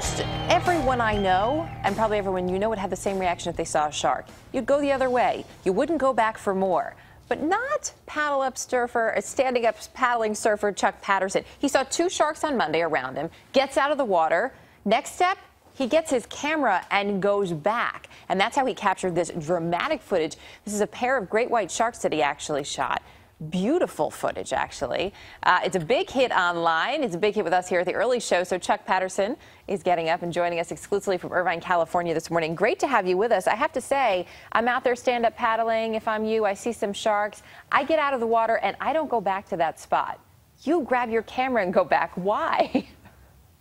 Most everyone I know, and probably everyone you know, would have the same reaction if they saw a shark. You'd go the other way. You wouldn't go back for more. But not paddle-up surfer, standing-up paddling surfer Chuck Patterson. He saw 2 sharks on Monday around him, gets out of the water. Next step, he gets his camera and goes back. And that's how he captured this dramatic footage. This is a pair of great white sharks that he actually shot. Beautiful footage, actually. It's a big hit online. It's a big hit with us here at the early show. So Chuck Patterson is getting up and joining us exclusively from Irvine, California this morning. Great to have you with us. I have to say, I'm out there stand-up paddling. If I'm you, I see some sharks. I get out of the water and I don't go back to that spot. You grab your camera and go back. Why?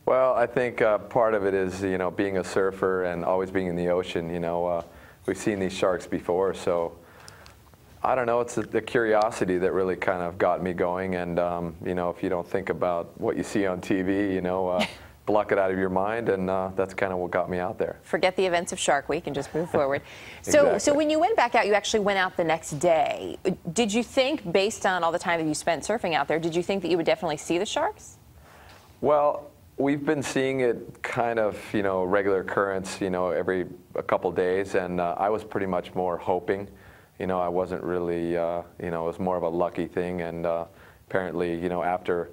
Well, I think part of it is, being a surfer and always being in the ocean. We've seen these sharks before, so I don't know, it's the curiosity that really kind of got me going. And, if you don't think about what you see on TV, block it out of your mind, and that's kind of what got me out there. Forget the events of Shark Week and just move forward. Exactly. So when you went back out, you actually went out the next day. Did you think, based on all the time that you spent surfing out there, did you think that you would definitely see the sharks? Well, we've been seeing it kind of, regular occurrence, every a couple days, and I was pretty much more hoping. I wasn't really, it was more of a lucky thing, and apparently, after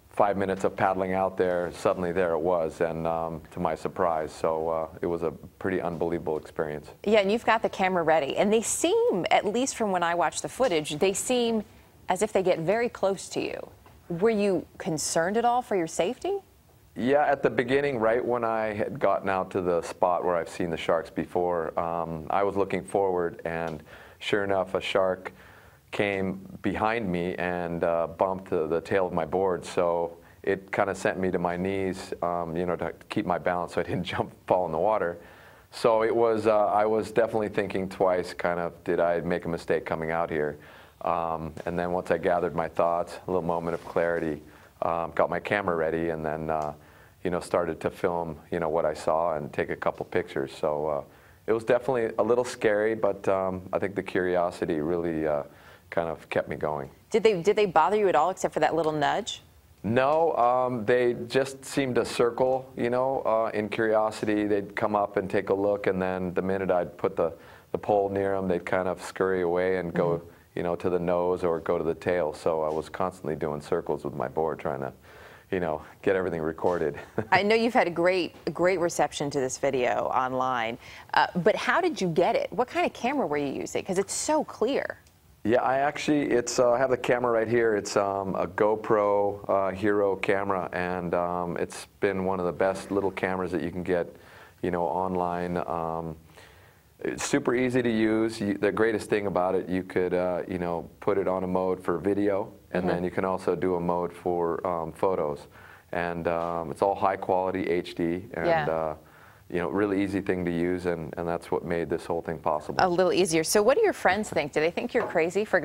5 minutes of paddling out there, suddenly there it was, and to my surprise, so it was a pretty unbelievable experience. Yeah, and you've got the camera ready, and they seem, at least from when I watch the footage, they seem as if they get very close to you. Were you concerned at all for your safety? Yeah, at the beginning, right when I had gotten out to the spot where I've seen the sharks before, I was looking forward, and sure enough, a shark came behind me and bumped the tail of my board. So it kind of sent me to my knees, to keep my balance so I didn't fall in the water. So it was, I was definitely thinking twice, kind of, did I make a mistake coming out here? And then once I gathered my thoughts, a little moment of clarity, got my camera ready, and then, started to film, what I saw and take a couple pictures. So it was definitely a little scary, but I think the curiosity really kind of kept me going. Did they bother you at all, except for that little nudge? No, they just seemed to circle, in curiosity. They'd come up and take a look, and then the minute I'd put the pole near them, they'd kind of scurry away and go, to the nose or go to the tail. So I was constantly doing circles with my board, trying to get everything recorded. I know you've had a great reception to this video online, but how did you get it? What kind of camera were you using? Because it's so clear. Yeah, I actually, I have the camera right here. It's a GoPro Hero camera, and it's been one of the best little cameras that you can get, online. It's super easy to use. The greatest thing about it, you could, put it on a mode for video, and then you can also do a mode for photos. And it's all high quality HD, and really easy thing to use, and that's what made this whole thing possible. A little easier. So what do your friends think? Do they think you're crazy for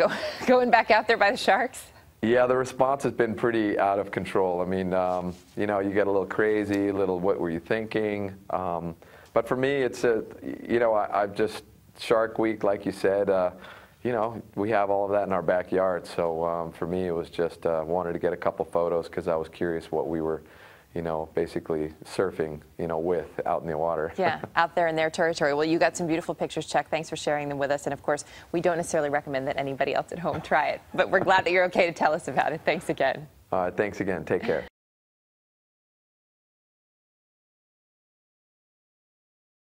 going back out there by the sharks? Yeah, the response has been pretty out of control. I mean, you get a little crazy, what were you thinking? But for me, it's I've just, Shark Week, like you said, we have all of that in our backyard. So for me, it was just wanted to get a couple photos because I was curious what we were, basically surfing, with out in the water. Yeah, out there in their territory. Well, you got some beautiful pictures, Chuck. Thanks for sharing them with us. And of course, we don't necessarily recommend that anybody else at home try it. But we're glad that you're okay to tell us about it. Thanks again. Thanks again. Take care.